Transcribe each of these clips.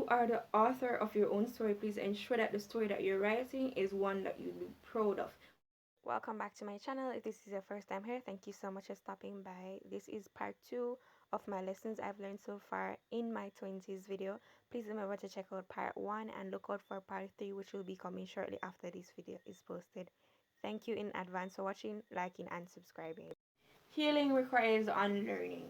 are the author of your own story. Please ensure that the story that you're writing is one that you'll be proud of. Welcome back to my channel. If this is your first time here, thank you so much for stopping by. This is part 2 of my lessons I've learned so far in my 20s video. Please remember to check out part 1 and look out for part 3, which will be coming shortly after this video is posted. Thank you in advance for watching, liking, and subscribing. Healing requires unlearning.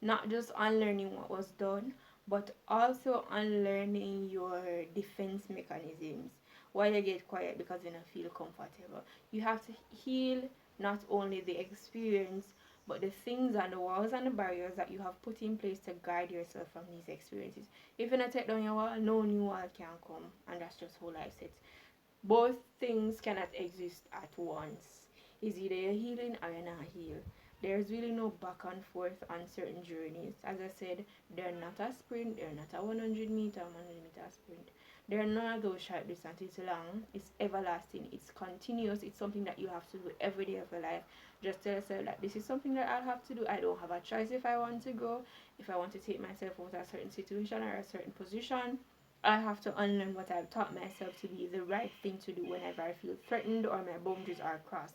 Not just unlearning what was done, but also unlearning your defense mechanisms. Why you get quiet? Because you don't feel comfortable. You have to heal not only the experience, but the things and the walls and the barriers that you have put in place to guide yourself from these experiences. If you not take down your wall, no new wall can come, and that's just how life sits. Both things cannot exist at once. Is either you're healing or you're not healed. There's really no back and forth on certain journeys. As I said, they're not a sprint, they're not a 100-meter, 100-meter sprint. They're none of those short distance. It's long, it's everlasting, it's continuous, it's something that you have to do every day of your life. Just tell yourself that this is something that I'll have to do. I don't have a choice if I want to go, if I want to take myself out of a certain situation or a certain position. I have to unlearn what I've taught myself to be the right thing to do whenever I feel threatened or my boundaries are crossed.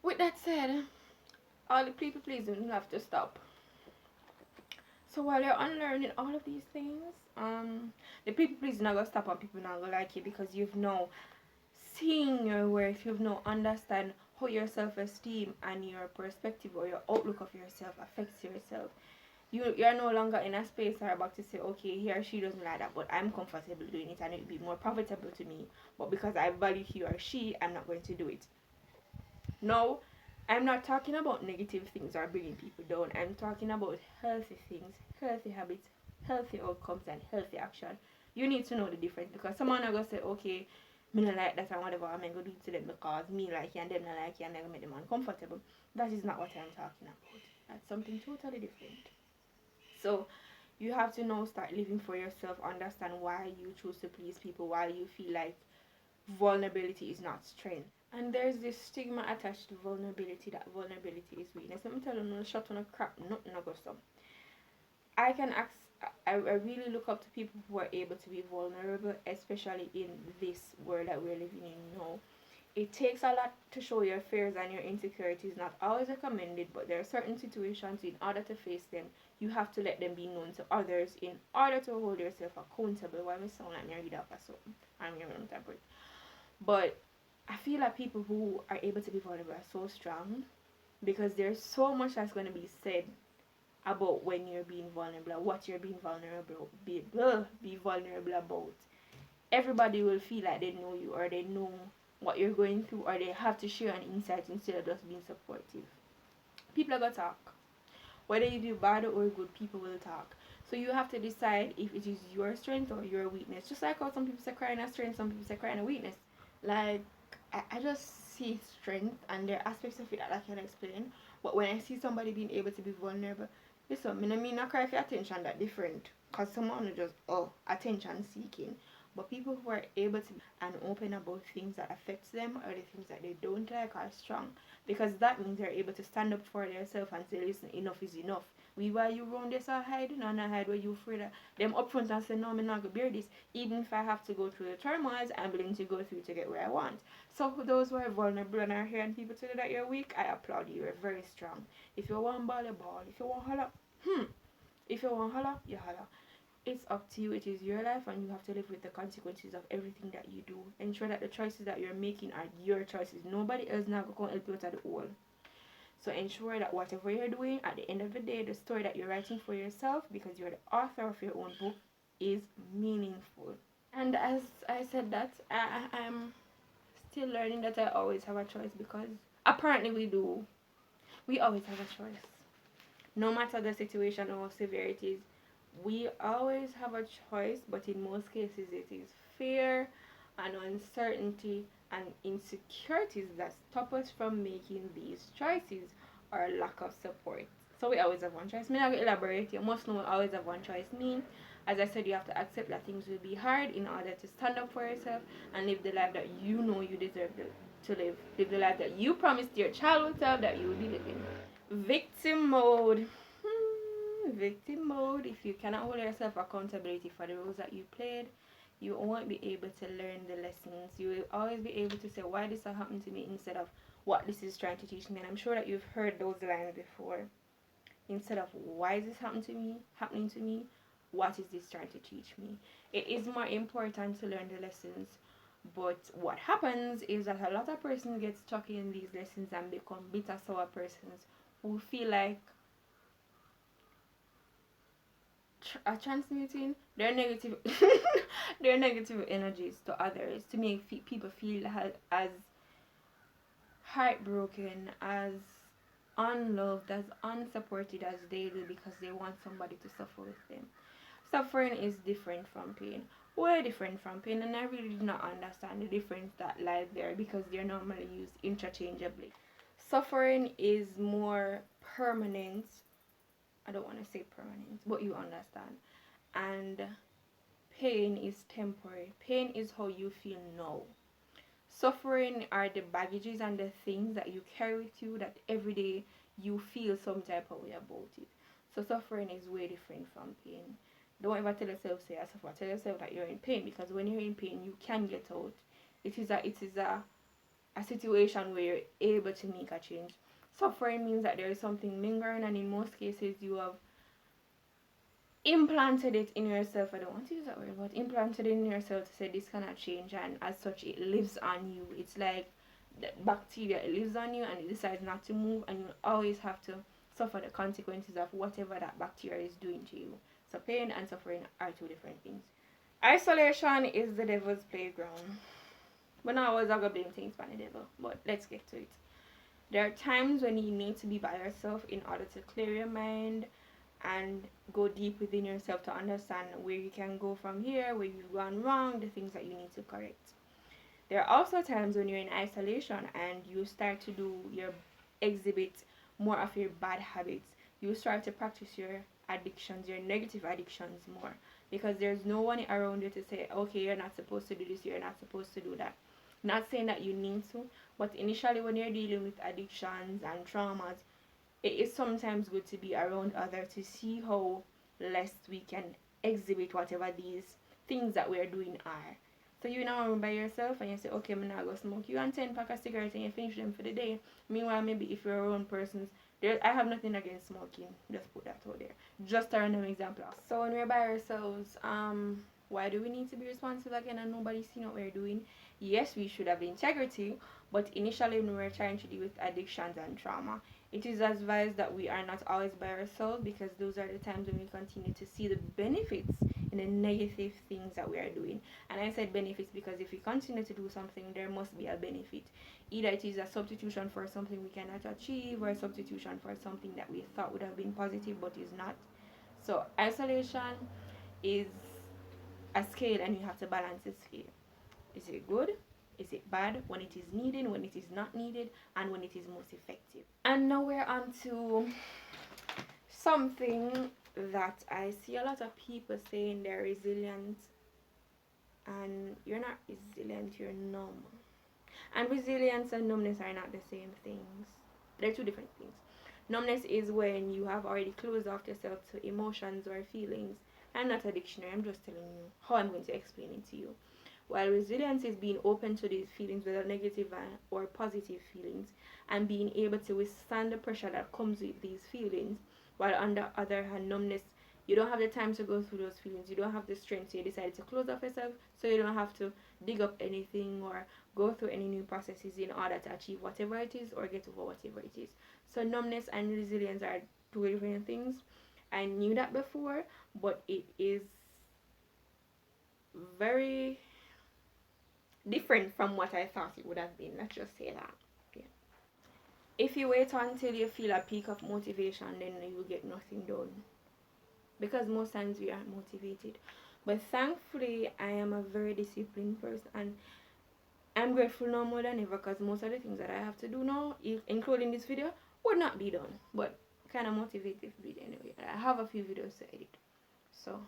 With that said, all the people pleasing will have to stop. So while you're unlearning all of these things, the people pleasing not gonna stop and people not gonna like you, because you've now seen your worth, you've now understand how your self-esteem and your perspective or your outlook of yourself affects yourself. You're no longer in a space where you're about to say, okay, he or she doesn't like that, but I'm comfortable doing it and it will be more profitable to me. But because I value he or she, I'm not going to do it. No, I'm not talking about negative things or bringing people down. I'm talking about healthy things, healthy habits, healthy outcomes, and healthy action. You need to know the difference, because someone are going to say, okay, me not like that and whatever, I'm going to do it to them because me like you and them not like you and they're going to make them uncomfortable. That is not what I'm talking about. That's something totally different. So you have to now start living for yourself, understand why you choose to please people, why you feel like vulnerability is not strength. And there's this stigma attached to vulnerability, that vulnerability is weakness. Let me tell you, no shot on a crap, nothing I go some. I really look up to people who are able to be vulnerable, especially in this world that we're living in now. It takes a lot to show your fears and your insecurities, not always recommended, but there are certain situations in order to face them, you have to let them be known to others in order to hold yourself accountable. Why me sound like me read up or something? I'm here on that break. But I feel like people who are able to be vulnerable are so strong, because there's so much that's going to be said about when you're being vulnerable, what you're being vulnerable, be vulnerable about. Everybody will feel like they know you, or they know what you're going through, or they have to share an insight instead of just being supportive. People are going to talk. Whether you do bad or good, people will talk. So you have to decide if it is your strength or your weakness. Just like how some people say crying a strength, some people say crying a weakness. Like, I just see strength, and there are aspects of it that I can explain. But when I see somebody being able to be vulnerable, listen, I mean not cry for attention, that different. Because someone is just, attention seeking. But people who are able to be and open about things that affects them, or the things that they don't like, are strong. Because that means they're able to stand up for themselves and say, listen, enough is enough. We why you round this or hide, no, not hide where you afraid of them upfront and say, no, I'm not gonna bear this. Even if I have to go through the turmoils, I'm willing to go through to get where I want. So those who are vulnerable and are hearing people tell you that you're weak, I applaud you. You're very strong. If you want ball, you ball. If you want holler, if you want holler, you holler. It's up to you. It is your life, and you have to live with the consequences of everything that you do. Ensure that the choices that you're making are your choices. Nobody else now going to help you out of the whole. So ensure that whatever you're doing, at the end of the day, the story that you're writing for yourself, because you're the author of your own book, is meaningful. And as I said that, I'm still learning that I always have a choice, because apparently we do. We always have a choice. No matter the situation or severity, we always have a choice, but in most cases it is fear and uncertainty and insecurities that stop us from making these choices, or lack of support. So we always have one choice. I'm not going to elaborate. You must know we always have one choice. Mean, as I said, you have to accept that things will be hard in order to stand up for yourself and live the life that you know you deserve to live. Live the life that you promised your childhood self that you will be living. Victim mode. victim mode. If you cannot hold yourself accountability for the roles that you played, you won't be able to learn the lessons. You will always be able to say why this has happened to me instead of what this is trying to teach me. And I'm sure that you've heard those lines before. Instead of why is this happening to me, what is this trying to teach me? It is more important to learn the lessons. But what happens is that a lot of persons get stuck in these lessons and become bitter sour persons who feel like are transmuting their negative their negative energies to others to make people feel as heartbroken, as unloved, as unsupported as they do because they want somebody to suffer with them. Suffering is different from pain. Way different from pain, and I really do not understand the difference that lies there because they're normally used interchangeably. Suffering is more permanent. I don't want to say permanent, but you understand. And pain is temporary. Pain is how you feel now. Suffering are the baggages and the things that you carry with you that every day you feel some type of way about it. So suffering is way different from pain. Don't ever tell yourself say I suffer. Tell yourself that you're in pain because when you're in pain you can get out. It is a situation where you're able to make a change. Suffering means that there is something lingering, and in most cases you have implanted it in yourself. I don't want to use that word, but implanted it in yourself to say this cannot change, and as such it lives on you. It's like the bacteria, it lives on you and it decides not to move, and you always have to suffer the consequences of whatever that bacteria is doing to you. So pain and suffering are two different things. Isolation is the devil's playground. But now I was gonna blame things by the devil, but let's get to it. There are times when you need to be by yourself in order to clear your mind and go deep within yourself to understand where you can go from here, where you've gone wrong, the things that you need to correct. There are also times when you're in isolation and you start to exhibit more of your bad habits. You start to practice your addictions, your negative addictions more, because there's no one around you to say, okay, you're not supposed to do this, you're not supposed to do that. Not saying that you need to, but initially when you're dealing with addictions and traumas, it is sometimes good to be around others to see how less we can exhibit whatever these things that we're doing are. So you know by yourself and you say, okay, I'm not go smoke. You want 10 pack of cigarettes and you finish them for the day. Meanwhile, maybe if you're around persons, I have nothing against smoking. Just put that out there. Just a random example. So when we're by ourselves, why do we need to be responsible again and nobody's seeing what we're doing? Yes, we should have integrity, but initially when we're trying to deal with addictions and trauma, it is advised that we are not always by ourselves, because those are the times when we continue to see the benefits in the negative things that we are doing. And I said benefits because if we continue to do something, there must be a benefit. Either it is a substitution for something we cannot achieve, or a substitution for something that we thought would have been positive but is not. So isolation is a scale, and you have to balance the scale. Is it good? Is it bad? When it is needed, when it is not needed, and when it is most effective. And now we're on to something that I see a lot of people saying they're resilient, and you're not resilient, you're numb. And resilience and numbness are not the same things. They're two different things. Numbness is when you have already closed off yourself to emotions or feelings. I'm not a dictionary, I'm just telling you how I'm going to explain it to you. While resilience is being open to these feelings, whether negative or positive feelings, and being able to withstand the pressure that comes with these feelings. While on the other hand, numbness, you don't have the time to go through those feelings. You don't have the strength, so you decide to close off yourself, so you don't have to dig up anything or go through any new processes in order to achieve whatever it is or get over whatever it is. So numbness and resilience are two different things. I knew that before, but it is very different from what I thought it would have been. Let's just say that. Yeah. If you wait until you feel a peak of motivation, then you will get nothing done. Because most times we aren't motivated. But thankfully, I am a very disciplined person, and I'm grateful now more than ever, because most of the things that I have to do now, including this video, would not be done. But kind of motivated video anyway. I have a few videos to edit. So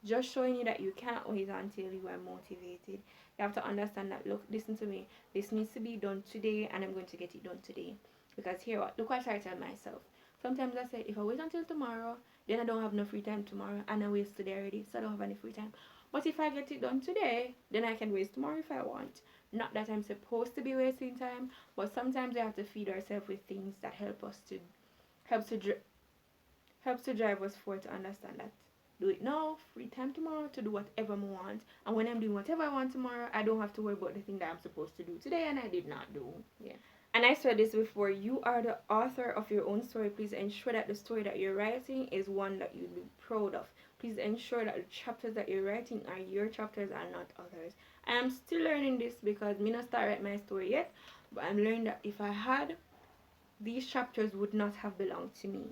just showing you that you cannot wait until you are motivated. You have to understand that, look, listen to me, this needs to be done today, and I'm going to get it done today. Because here, look what I tell myself. Sometimes I say, if I wait until tomorrow, then I don't have no free time tomorrow, and I waste today already, so I don't have any free time. But if I get it done today, then I can waste tomorrow if I want. Not that I'm supposed to be wasting time, but sometimes we have to feed ourselves with things that helps to helps to drive us forward to understand that do it now, free time tomorrow to do whatever I want. And when I'm doing whatever I want tomorrow, I don't have to worry about the thing that I'm supposed to do today and I did not do. Yeah. And I said this before, you are the author of your own story. Please ensure that the story that you're writing is one that you'll be proud of. Please ensure that the chapters that you're writing are your chapters and not others. I am still learning this because me not start write my story yet, but I'm learning that if I had, these chapters would not have belonged to me.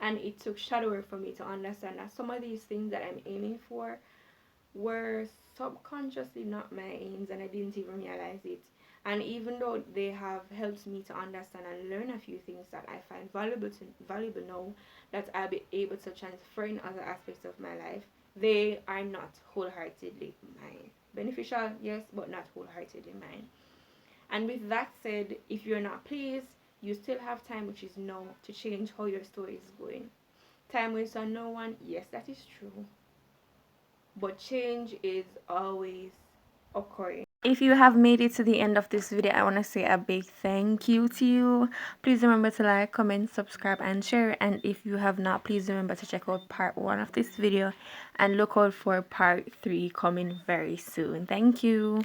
And it took shadow work for me to understand that some of these things that I'm aiming for were subconsciously not my aims and I didn't even realize it. And even though they have helped me to understand and learn a few things that I find valuable now that I'll be able to transfer in other aspects of my life, they are not wholeheartedly mine. Beneficial, yes, but not wholeheartedly mine. And with that said, if you're not pleased, you still have time, which is now, to change how your story is going. Time waits on no one, yes, that is true. But change is always occurring. If you have made it to the end of this video, I want to say a big thank you to you. Please remember to like, comment, subscribe, and share. And if you have not, please remember to check out part 1 of this video and look out for part 3 coming very soon. Thank you.